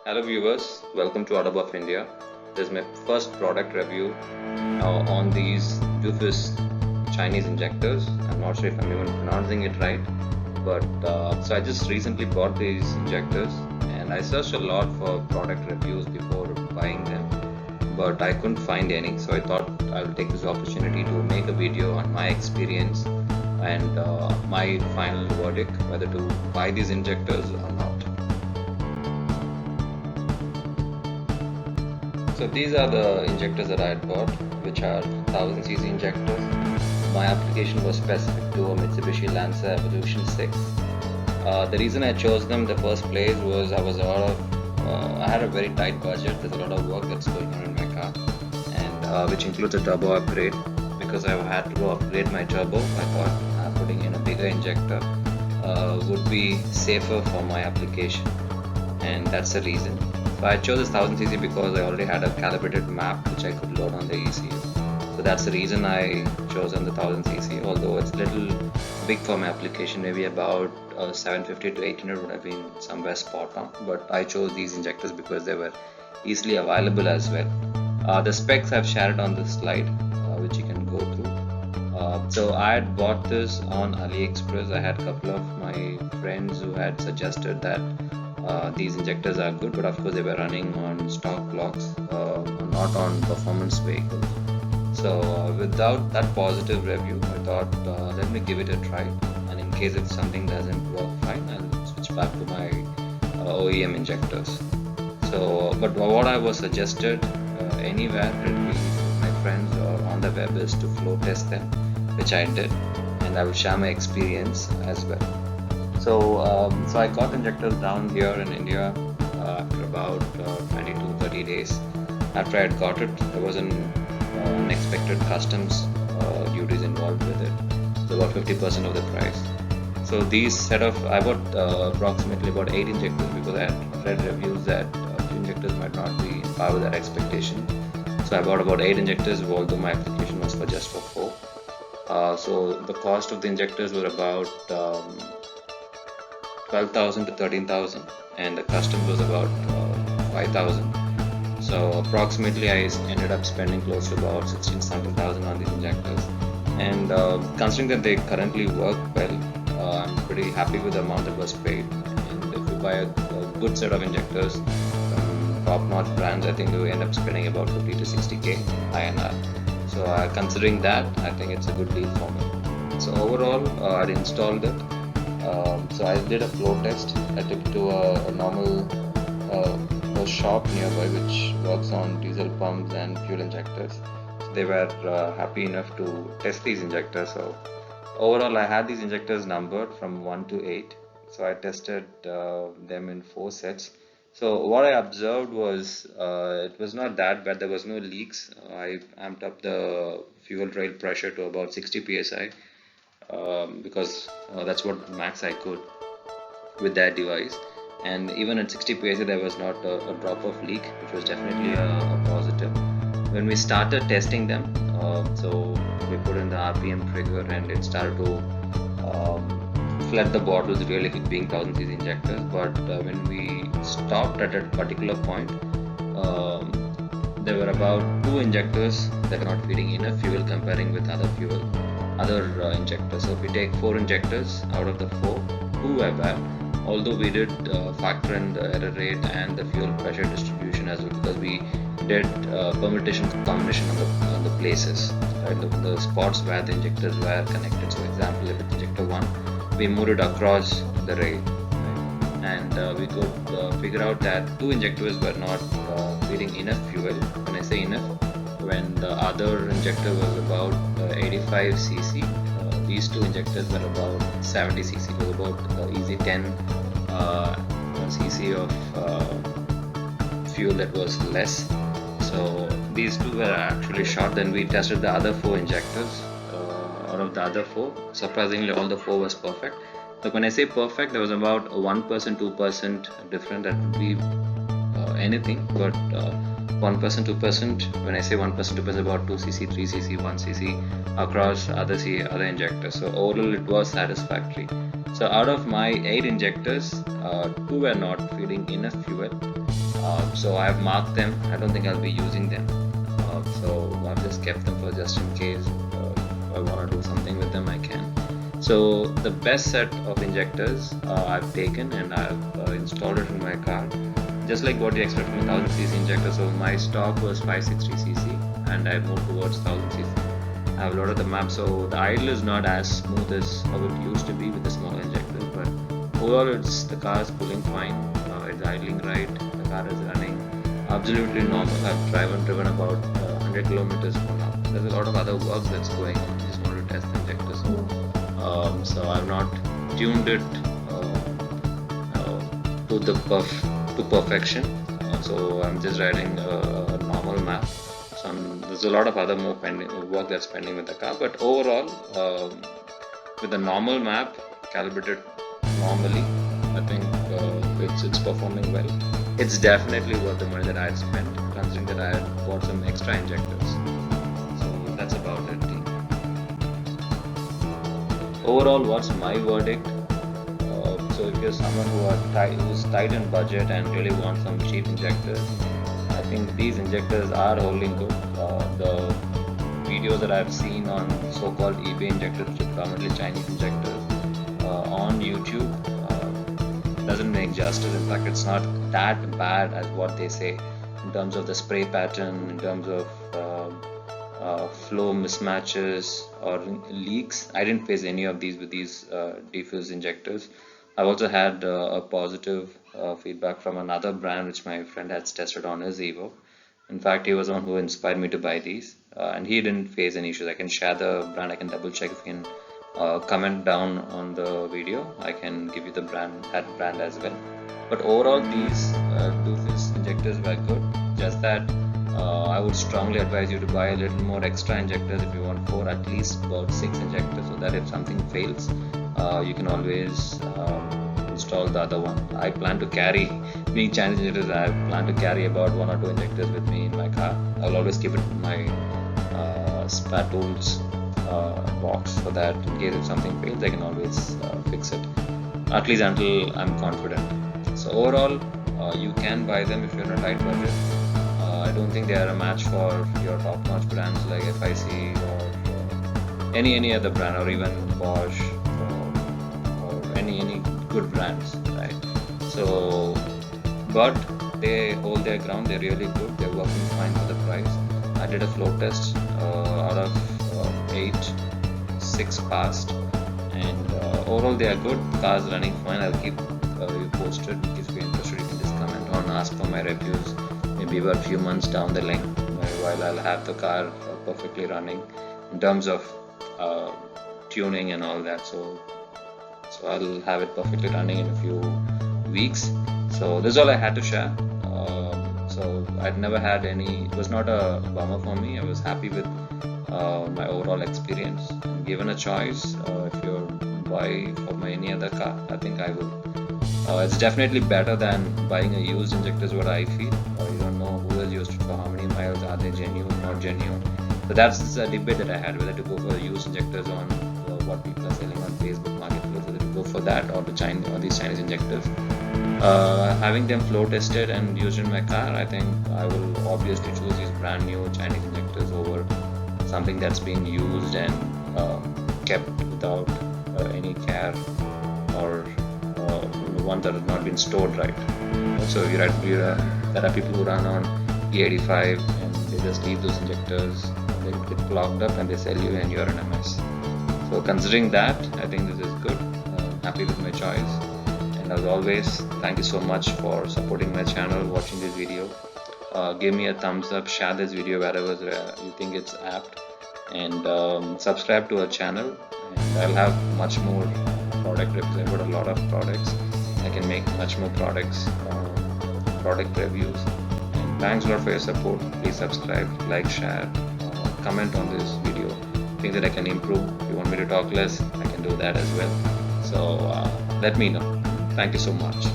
Hello viewers, welcome to Autobuff India. This is my first product review on these DUFUS Chinese injectors. I'm not sure if I'm even pronouncing it right, but so I just recently bought these injectors and I searched a lot for product reviews before buying them, but I couldn't find any. So I thought I will take this opportunity to make a video on my experience and my final verdict whether to buy these injectors or not. So these are the injectors that I had bought, which are 1000cc injectors. My application was specific to a Mitsubishi Lancer Evolution 6. The reason I chose them in the first place was I had a very tight budget. There's a lot of work that's going on in my car, and which includes a turbo upgrade. Because I had to upgrade my turbo, I thought putting in a bigger injector would be safer for my application, and that's the reason. So I chose this 1000cc because I already had a calibrated map which I could load on the ECU. So that's the reason I chose on the 1000cc, although it's a little big for my application. Maybe about 750 to 800 would have been somewhere spot on, but I chose these injectors because they were easily available as well. The specs I've shared on this slide, which you can go through. So I had bought this on Aliexpress. I had a couple of my friends who had suggested that these injectors are good, but of course they were running on stock blocks, not on performance vehicles. So without that positive review, I thought let me give it a try, and in case if something doesn't work fine, I'll switch back to my OEM injectors. So but what I was suggested anywhere, with my friends or on the web, is to flow test them, which I did, and I will share my experience as well. So I got injectors down here in India after about 20 to 30 days. After I had got it, there was an unexpected customs duties involved with it, so about 50% of the price. So I bought approximately about 8 injectors because I had read reviews that few injectors might not be in par with that expectation. So I bought about 8 injectors, although my application was just for 4. So the cost of the injectors were about 12,000 to 13,000, and the custom was about 5,000. So approximately I ended up spending close to about 16,000 on these injectors. And considering that they currently work well, I'm pretty happy with the amount that was paid. And if you buy a good set of injectors from top-notch brands, I think you end up spending about 50 to 60k INR. So considering that, I think it's a good deal for me. So overall, I installed it. So I did a flow test. I took it to a normal a shop nearby which works on diesel pumps and fuel injectors. So they were happy enough to test these injectors. So overall, I had these injectors numbered from 1 to 8. So I tested them in 4 sets. So what I observed was it was not that bad. There was no leaks. I amped up the fuel rail pressure to about 60 psi. Because that's what max I could with that device, and even at 60 psi there was not a drop of leak, which was definitely a positive. When we started testing them, so we put in the RPM trigger and it started to flood the bottles really quick, being 1000cc injectors. But when we stopped at a particular point, there were about 2 injectors that were not feeding enough fuel comparing with other injectors. So if we take 4 injectors out of the 4, 2 were bad, although we did factor in the error rate and the fuel pressure distribution as well, because we did permutation combination on the places, right? The spots where the injectors were connected. So example, if it's injector 1, we moved it across the rail, right? And we could figure out that 2 injectors were not feeding enough fuel. When I say enough, when the other injector was about 85 cc, these 2 injectors were about 70 cc. It was about easy 10 cc of fuel that was less. So these 2 were actually short. Then we tested the other 4 injectors. Out of the other 4, surprisingly all the 4 was perfect. So when I say perfect, there was about 1%, 2% different. That would be anything, but 1%, 2%. When I say 1%, 2%, about 2 cc, 3 cc, 1 cc across other injectors. So overall, it was satisfactory. So out of my 8 injectors, 2 were not feeding enough fuel, So I've marked them. I don't think I'll be using them, so I've just kept them for just in case if I want to do something with them, I can. So the best set of injectors I've taken and I've installed it in my car, just like what you expect from a 1000cc injector. So my stock was 560cc and I moved towards 1000cc. I've loaded the map, so the idle is not as smooth as how it used to be with the small injector, but overall the car is pulling fine. It's idling right, the car is running absolutely normal. I've driven about 100 kilometers for now. There's a lot of other work that's going on. I just want to test the injector, so I've not tuned it to perfection. So I'm just riding a normal map. There's a lot of other more work that's pending with the car, but overall, with the normal map calibrated normally, I think it's performing well. It's definitely worth the money that I had spent, considering that I had bought some extra injectors. So that's about it. Overall, what's my verdict? So if you're someone who's tight in budget and really wants some cheap injectors, I think these injectors are holding good. The videos that I've seen on so-called eBay injectors, which are predominantly Chinese injectors, on YouTube doesn't make justice. In fact, it's not that bad as what they say in terms of the spray pattern, in terms of flow mismatches or leaks. I didn't face any of these with these Defus injectors. I've also had a positive feedback from another brand which my friend has tested on his Evo. In fact, he was the one who inspired me to buy these, and he didn't face any issues. I can share the brand. I can double check if you can comment down on the video. I can give you that brand as well. But overall, these DUFUS injectors were good. Just that I would strongly advise you to buy a little more extra injectors if you want at least about 6 injectors, so that if something fails, you can always install the other one. I plan to carry, being Chinese injectors, I plan to carry about 1 or 2 injectors with me in my car. I'll always keep it in my spare tools box, so that in case if something fails, I can always fix it, at least until I'm confident. So overall, you can buy them if you're in a tight budget. I don't think they are a match for your top-notch brands like FIC or any other brand, or even Bosch or any good brands, right? So, but they hold their ground. They're really good. They're working fine for the price. I did a flow test. Out of 8, 6 passed, and overall they are good. The car's running fine. I'll keep you posted. If you're interested, you can just comment on, ask for my reviews. Maybe about a few months down the line, while I'll have the car perfectly running in terms of tuning and all that. So I'll have it perfectly running in a few weeks. So this is all I had to share. So I'd never had any. It was not a bummer for me. I was happy with my overall experience. Given a choice, if you're buy for any other car, I think I will. It's definitely better than buying a used injector, is what I feel. You don't know who has used it for how many miles, are they genuine, not genuine. So that's a debate that I had, whether to go for used injectors on what people are selling on Facebook Marketplace, whether to go for that or these Chinese injectors. Having them flow tested and used in my car, I think I will obviously choose these brand new Chinese injectors over something that's being used and kept without any care, or one that has not been stored right. So there are people who run on E85 and they just leave those injectors, they get clogged up and they sell you and you're in a mess. So considering that, I think this is good. Happy with my choice. And as always, thank you so much for supporting my channel, watching this video. Give me a thumbs up, share this video wherever you think it's apt, and subscribe to our channel. And I'll have much more product reviews. I've got a lot of products. I can make much more product reviews. And thanks a lot for your support. Please subscribe, like, share, comment on this video. Things that I can improve. If you want me to talk less, I can do that as well. So let me know. Thank you so much.